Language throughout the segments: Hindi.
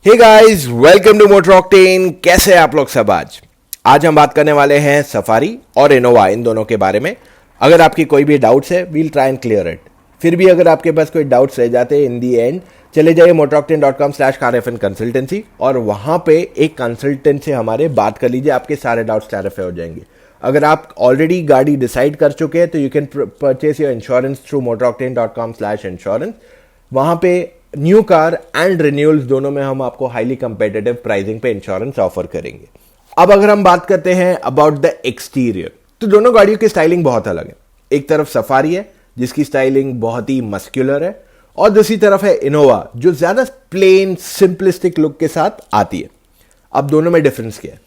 Hey guys, welcome to Motor Octane. कैसे हैं आप लोग सब? आज हम बात करने वाले हैं सफारी और इनोवा, इन दोनों के बारे में। अगर आपकी कोई भी डाउट्स है, we'll try and clear it. फिर भी अगर आपके पास कोई डाउट्स रह जाते हैं, इन दी एंड चले जाइए motoroctane.com/carfn कंसल्टेंसी और वहां पे एक कंसल्टेंट से हमारे बात कर लीजिए, आपके सारे डाउट्स क्लैरिफाई हो जाएंगे। अगर आप ऑलरेडी गाड़ी डिसाइड कर चुके हैं तो you can purchase your insurance through motoroctane.com/insurance। वहां पे न्यू कार एंड रिन्यूअल्स दोनों में हम आपको हाईली कंपेटिटिव प्राइसिंग पे इंश्योरेंस ऑफर करेंगे। अब अगर हम बात करते हैं अबाउट द एक्सटीरियर, तो दोनों गाड़ियों की स्टाइलिंग बहुत अलग है। एक तरफ सफारी है जिसकी स्टाइलिंग बहुत ही मस्कुलर है, और दूसरी तरफ है इनोवा जो ज्यादा प्लेन सिंपलिस्टिक लुक के साथ आती है। अब दोनों में डिफरेंस क्या है?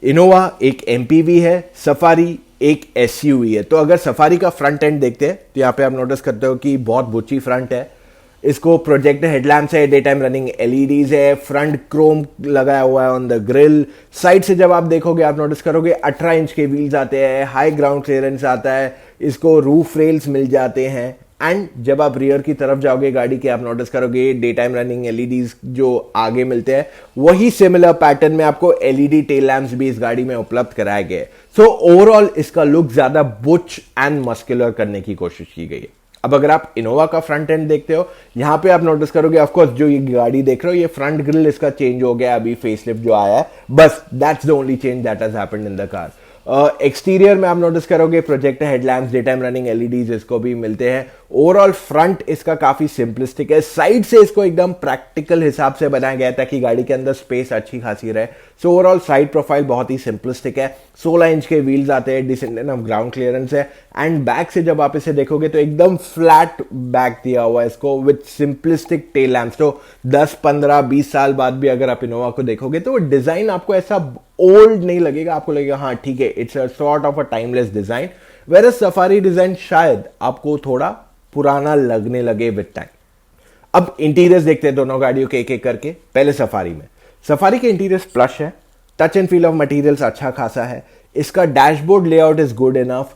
इनोवा एक एमपीवी है, सफारी एक एसयूवी है। तो अगर सफारी का फ्रंट एंड देखते हैं तो यहां पे आप नोटिस करते हो कि बहुत बुची फ्रंट है। इसको प्रोजेक्टर हेडलैम्प्स है, डे टाइम रनिंग एलईडीज है, फ्रंट क्रोम लगाया हुआ है ऑन द ग्रिल। साइड से जब आप देखोगे आप नोटिस करोगे 18 इंच के व्हील्स आते हैं, हाई ग्राउंड क्लियरेंस आता है, इसको रूफ रेल्स मिल जाते हैं। एंड जब आप रियर की तरफ जाओगे गाड़ी के, आप नोटिस करोगे डे टाइम रनिंग एलईडीज जो आगे मिलते हैं, वही सिमिलर पैटर्न में आपको एलईडी टेल लैम्प्स भी इस गाड़ी में उपलब्ध कराए गए। सो ओवरऑल इसका लुक ज्यादा बुच एंड मस्कुलर करने की कोशिश की गई है। अब अगर आप इनोवा का फ्रंट एंड देखते हो, यहां पे आप नोटिस करोगे ऑफ कोर्स जो ये गाड़ी देख रहे हो, ये फ्रंट ग्रिल इसका चेंज हो गया अभी फेसलिफ्ट जो आया है, बस that's the only change that has happened in the car. Exterior में आप नोटिस करोगे projector headlamps, day time running LEDs इसको भी मिलते हैं। ओवरऑल फ्रंट इसका काफी सिंपलिस्टिक है। साइड से इसको एकदम प्रैक्टिकल हिसाब से बनाया गया ताकि गाड़ी के अंदर स्पेस अच्छी खासी रहे। सो ओवरऑल साइड प्रोफाइल बहुत ही सिंपलिस्टिक है। 16 इंच के व्हील्स आते हैं, डिसेंट एनफ ग्राउंड क्लियरेंस है। एंड बैक से जब आप इसे देखोगे तो एकदम फ्लैट बैक दिया हुआ है इसको विद सिंपलिस्टिक टेल लैम्प्स। तो 10, 15, 20 साल बाद भी अगर आप इनोवा को देखोगे तो वो डिजाइन आपको ऐसा ओल्ड नहीं लगेगा, आपको लगेगा हाँ ठीक है, it's a sort of a timeless design. Where Safari design शायद आपको थोड़ा पुराना लगने लगे विद टाइम। अब इंटीरियर्स देखते हैं दोनों गाड़ियों के एक एक करके। पहले सफारी में, सफारी के इंटीरियर्स प्लश है, touch and feel of materials अच्छा खासा है, इसका dashboard layout is good enough,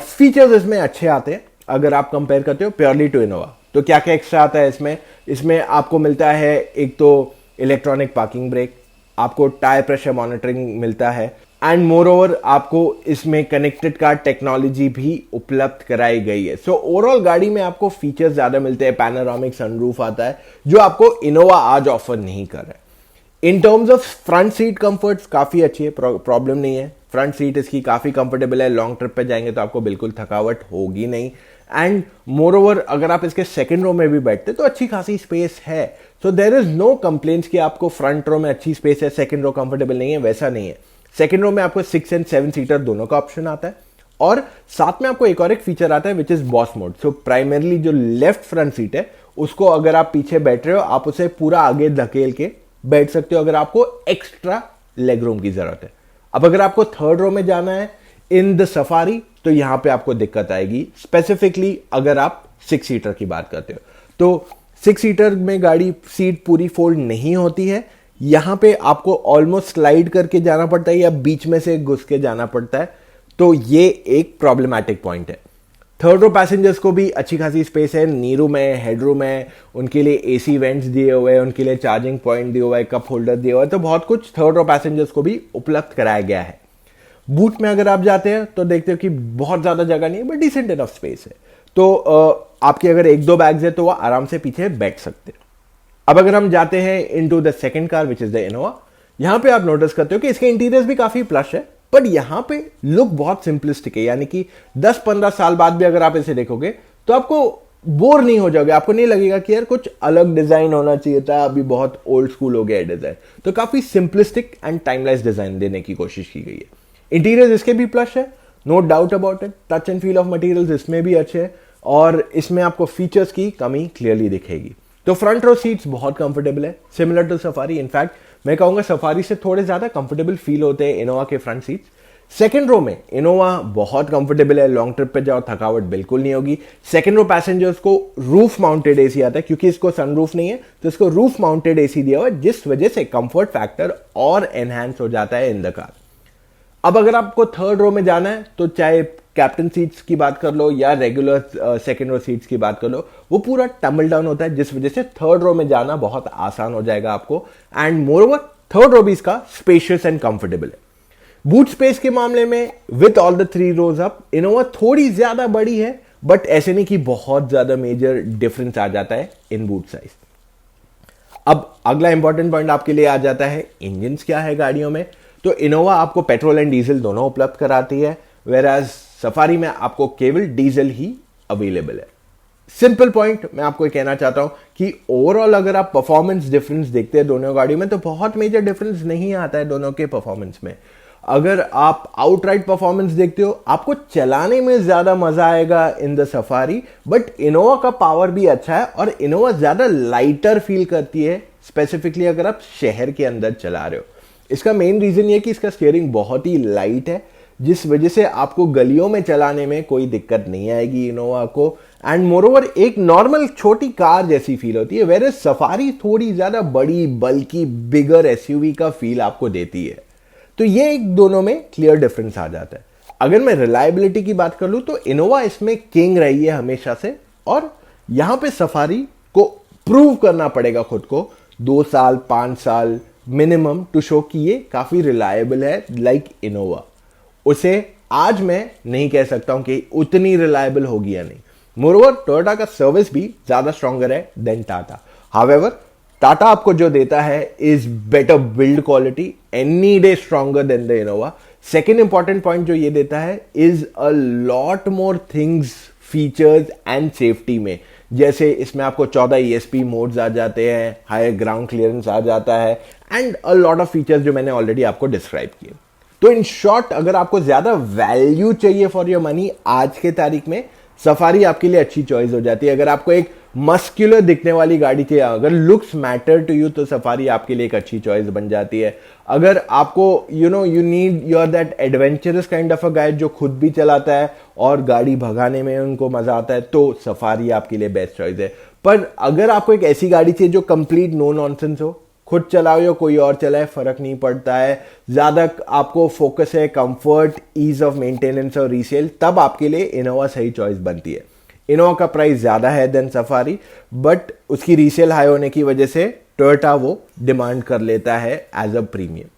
features इसमें अच्छे आते हैं। अगर आप कंपेयर करते हो प्योरली टू इनोवा, तो क्या क्या एक्स्ट्रा आता है इसमें आपको मिलता है एक तो इलेक्ट्रॉनिक पार्किंग ब्रेक, आपको टायर प्रेशर मॉनिटरिंग मिलता है, एंड मोर ओवर आपको इसमें कनेक्टेड कार टेक्नोलॉजी भी उपलब्ध कराई गई है। सो ओवरऑल गाड़ी में आपको फीचर्स ज्यादा मिलते हैं। पैनोरामिक सनरूफ आता है जो आपको इनोवा आज ऑफर नहीं कर रहा है। In terms of front seat comforts काफी अच्छी है, प्रॉब्लम नहीं है। फ्रंट सीट इसकी काफी कंफर्टेबल है, लॉन्ग ट्रिप पे जाएंगे तो आपको बिल्कुल थकावट होगी नहीं। एंड मोर ओवर अगर आप इसके सेकंड रो में भी बैठते तो अच्छी खासी स्पेस है। So there is no complaints कि आपको फ्रंट रो में अच्छी स्पेस है, सेकंड रो कंफर्टेबल नहीं है, वैसा नहीं है। सेकंड रो में आपको 6 एंड 7 सीटर दोनों का ऑप्शन आता है, और साथ में आपको एक और एक फीचर आता है which is boss mode. So primarily जो लेफ्ट फ्रंट सीट है उसको अगर आप पीछे बैठ रहे हो, आप उसे पूरा आगे धकेल के बैठ सकते हो अगर आपको एक्स्ट्रा लेग रूम की जरूरत है। अब अगर आपको थर्ड रो में जाना है इन द सफारी तो यहां पे आपको दिक्कत आएगी, स्पेसिफिकली अगर आप 6 सीटर की बात करते हो। तो 6 सीटर में गाड़ी सीट पूरी फोल्ड नहीं होती है, यहां पे आपको ऑलमोस्ट स्लाइड करके जाना पड़ता है या बीच में से घुस के जाना पड़ता है। तो ये एक प्रॉब्लमैटिक पॉइंट है। थर्ड रो पैसेंजर्स को भी अच्छी खासी स्पेस है, नी रूम है, हेड रूम है, उनके लिए एसी वेंट्स दिए हुए हैं, उनके लिए चार्जिंग पॉइंट दिया हुआ है, कप होल्डर दिया हुआ है, तो बहुत कुछ थर्ड रो पैसेंजर्स को भी उपलब्ध कराया गया है। बूट में अगर आप जाते हैं तो देखते हो कि बहुत ज्यादा जगह नहीं है बट डिसेंट इनफ स्पेस है। तो आपके अगर 1-2 बैग्स है तो वो आराम से पीछे बैठ सकते हैं। अब अगर हम जाते हैं into the second car which is the Innova, यहां पे आप नोटिस करते हो कि इसके इंटीरियर्स भी काफी प्लश है, बट यहां पे लुक बहुत सिंपलिस्टिक है। यानी कि 10-15 साल बाद भी अगर आप इसे देखोगे तो आपको बोर नहीं हो जाओगे, आपको नहीं लगेगा कि यार कुछ अलग डिजाइन होना चाहिए था, अभी बहुत ओल्ड स्कूल हो गया डिजाइन। तो काफी सिंपलिस्टिक एंड टाइमलेस डिजाइन देने की कोशिश की गई है। इंटीरियर इसके भी प्लश है, no doubt about it. Touch and feel of materials इसमें भी अच्छे हैं, और इसमें आपको फीचर्स की कमी क्लियरली दिखेगी। तो फ्रंट रो सीट्स बहुत कंफर्टेबल है, सिमिलर टू सफारी। इनफैक्ट मैं कहूंगा सफारी से थोड़े ज्यादा कंफर्टेबल फील होते हैं इनोवा के फ्रंट सीट्स। सेकंड रो में इनोवा बहुत कंफर्टेबल है, लॉन्ग ट्रिप पे जाओ थकावट बिल्कुल नहीं होगी। सेकंड रो पैसेंजर्स को रूफ माउंटेड एसी आता है, क्योंकि इसको सनरूफ नहीं है तो इसको रूफ माउंटेड एसी दिया हुआ है, जिस वजह से कंफर्ट फैक्टर और एनहांस हो जाता है इन द कार। अब अगर आपको थर्ड रो में जाना है तो चाहे कैप्टन सीट्स की बात कर लो या रेगुलर सेकेंड रो सीट्स की बात कर लो, वो पूरा टम्बल डाउन होता है, जिस वजह से थर्ड रो में जाना बहुत आसान हो जाएगा आपको। And moreover third row भी इसका स्पेशियस एंड कंफर्टेबल है। बूट स्पेस के मामले में with all the 3 rows up Innova थोड़ी ज्यादा बड़ी है, बट ऐसे नहीं कि बहुत ज्यादा मेजर डिफरेंस आ जाता है इन बूट साइज। अब अगला इंपॉर्टेंट पॉइंट आपके लिए आ जाता है, इंजन क्या है गाड़ियों में। तो इनोवा आपको पेट्रोल एंड डीजल दोनों उपलब्ध कराती है, वेराज सफारी में आपको केवल डीजल ही अवेलेबल है। सिंपल पॉइंट मैं आपको कहना चाहता हूं कि ओवरऑल अगर आप परफॉर्मेंस डिफरेंस देखते हैं दोनों गाड़ियों में, तो बहुत मेजर डिफरेंस नहीं आता है दोनों के परफॉर्मेंस में। अगर आप आउटराइट परफॉर्मेंस देखते हो, आपको चलाने में ज्यादा मजा आएगा in the safari, but Innova का पावर भी अच्छा है और इनोवा ज्यादा लाइटर फील करती है, स्पेसिफिकली अगर आप शहर के अंदर चला रहे हो। इसका मेन रीजन ये कि इसका स्टीयरिंग बहुत ही लाइट है, जिस वजह से आपको गलियों में चलाने में कोई दिक्कत नहीं आएगी इनोवा को। एंड मोरोवर एक नॉर्मल छोटी कार जैसी फील होती है, वेयर सफारी थोड़ी ज्यादा बड़ी बल्कि बिगर एसयूवी का फील आपको देती है। तो ये एक दोनों में क्लियर डिफरेंस आ जाता है। अगर मैं रिलायबिलिटी की बात कर लूं तो इनोवा इसमें किंग रही है हमेशा से, और यहां पे सफारी को प्रूव करना पड़ेगा खुद को 2 साल 5 साल मिनिमम टू शो कि ये काफी रिलायबल है लाइक इनोवा। उसे आज मैं नहीं कह सकता हूं कि उतनी रिलायबल होगी या नहीं। मोरओवर टोयोटा का सर्विस भी ज्यादा स्ट्रॉन्गर है देन टाटा। हाउएवर टाटा आपको जो देता है is better build quality, any day stronger than the Innova. Second important point जो ये देता है is a lot more things, features and safety में। जैसे इसमें आपको 14 ESP मोड्स आ जाते हैं, हायर ग्राउंड क्लियरेंस आ जाता है and a lot of features जो मैंने ऑलरेडी आपको डिस्क्राइब किए। तो इन शॉर्ट अगर आपको ज्यादा वैल्यू चाहिए फॉर योर मनी आज के तारीख में, सफारी आपके लिए अच्छी चॉइस हो जाती है। अगर आपको एक मस्क्यूलर दिखने वाली गाड़ी चाहिए, अगर लुक्स मैटर टू यू, तो सफारी आपके लिए एक अच्छी चॉइस बन जाती है। अगर आपको you need your that adventurous kind of a guide जो खुद भी चलाता है और गाड़ी भगाने में उनको मजा आता है, तो सफारी आपके लिए बेस्ट चॉइस है। पर अगर आपको एक ऐसी गाड़ी चाहिए जो कंप्लीट नो नॉनसेंस हो, खुद चलाओ या कोई और चलाए फर्क नहीं पड़ता है, ज्यादा आपको फोकस है कंफर्ट, ईज ऑफ मेंटेनेंस और रीसेल, तब आपके लिए इनोवा सही चॉइस बनती है। इनोवा का प्राइस ज्यादा है देन सफारी, बट उसकी रीसेल हाई होने की वजह से टोयोटा वो डिमांड कर लेता है as a premium.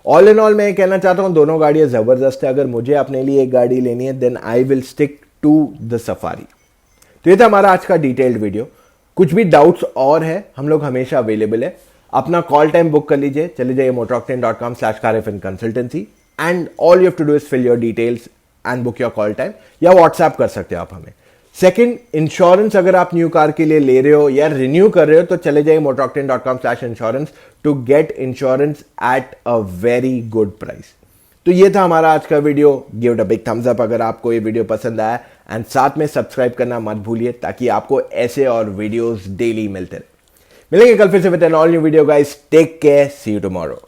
All in all मैं कहना चाहता हूं दोनों गाड़ियां जबरदस्त है। अगर मुझे अपने लिए एक गाड़ी लेनी है then I will stick to the Safari. तो ये था हमारा आज का डिटेल्ड वीडियो। कुछ भी डाउट्स और है, हम लोग हमेशा अवेलेबल है। अपना कॉल टाइम बुक कर लीजिए, चले जाइए motoroctane.com/carfin consultancy and all you have to do is fill your details and book your call time, या व्हाट्सएप कर सकते हो आप हमें। सेकंड, इंश्योरेंस अगर आप न्यू कार के लिए ले रहे हो या रिन्यू कर रहे हो तो चले जाइए motoroctane.com/insurance to get insurance at a very good price. तो ये था हमारा आज का video. Give it a big thumbs up अगर आपको ये वीडियो पसंद आया, एंड साथ में सब्सक्राइब करना मत भूलिए ताकि आपको ऐसे और वीडियोस डेली मिलते रहे। मिलेंगे कल फिर से with an all new video guys. Take care, see you tomorrow.